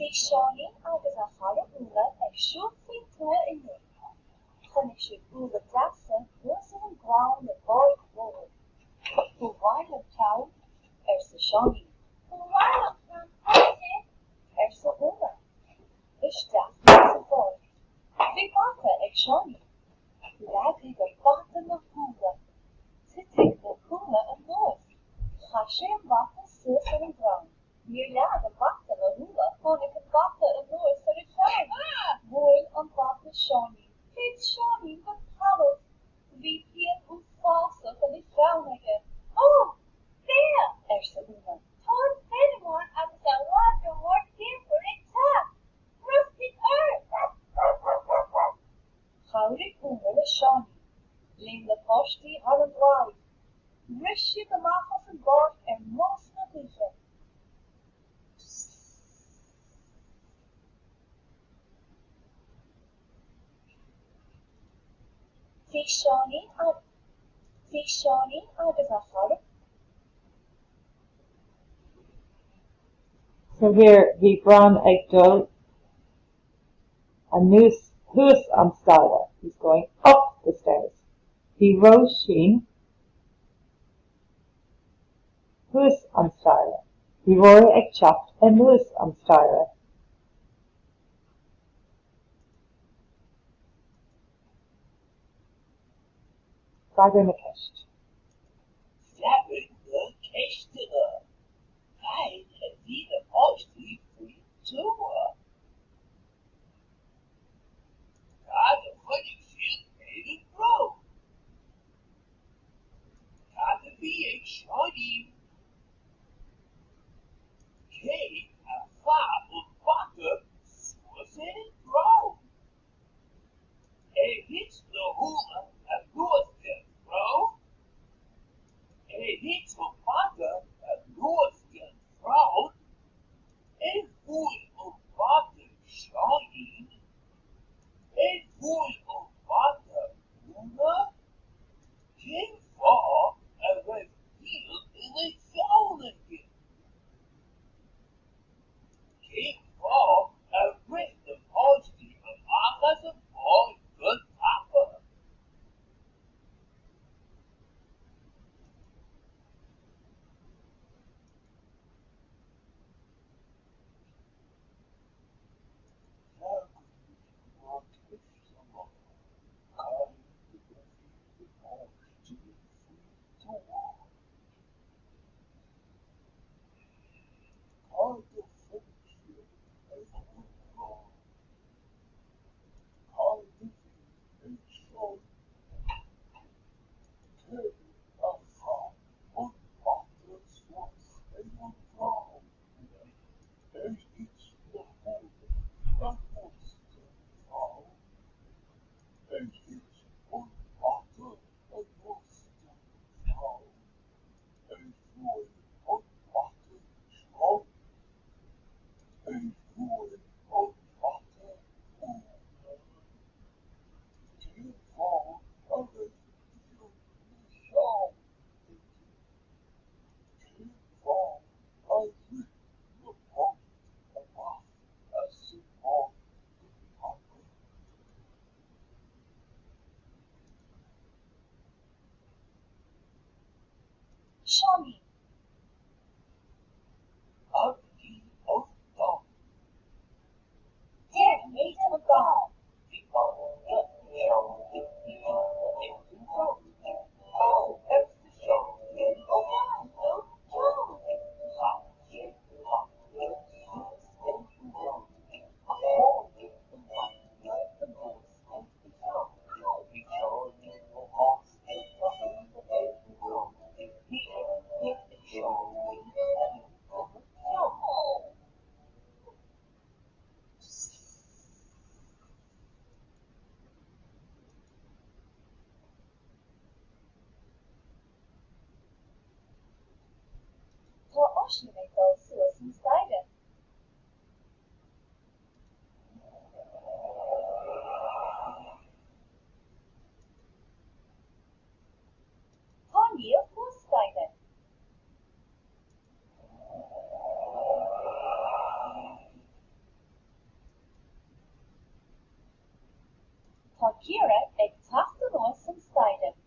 Shani agus a chara ula ag siúd faoin tua in mé. Chun is siúd ula deasa nuas an gláin na bóid mhór. Bhhail an town sa Shani. Bhhail an town sa ula. Isteach sa bóid. Bhí bata ag Shani. Leadthaigh go bata na húla. Titigh na húla an nuas. Cha sé an bata suas ar an gláin. Níor lead an bata na húla tháinig an bata an nuas ar a teann. Bhfuil an bata Shani. Féad Shani go talmh. Bhí peann ú fásach an is bheann aige. Oh, Bia! Sa ula. Táim féidir agus a bhaid go mór timpeall ag teach. Rustig Chaurig ula le Shani. Líon le postí ar an bhláid. Ris siad amachchas an bord ar mós na dhuise. Bhí Shani agus a chara. So here, he bran ag dul, and who's on Stala. He's going up the stairs. He rose sheen. Who's on Stala. He roar ag Ceacht, and who's on Stala. Sagar na Ceacht. Sagar na Ceacht. Fine, and be the mostly free tour. God, funny field made a grow. God, be a Shani. Kate, a far of butter, was in it grow. A hits the hula, a north can grow. A hits the butter, a Tá Ciara ag teasta nuas san staidin.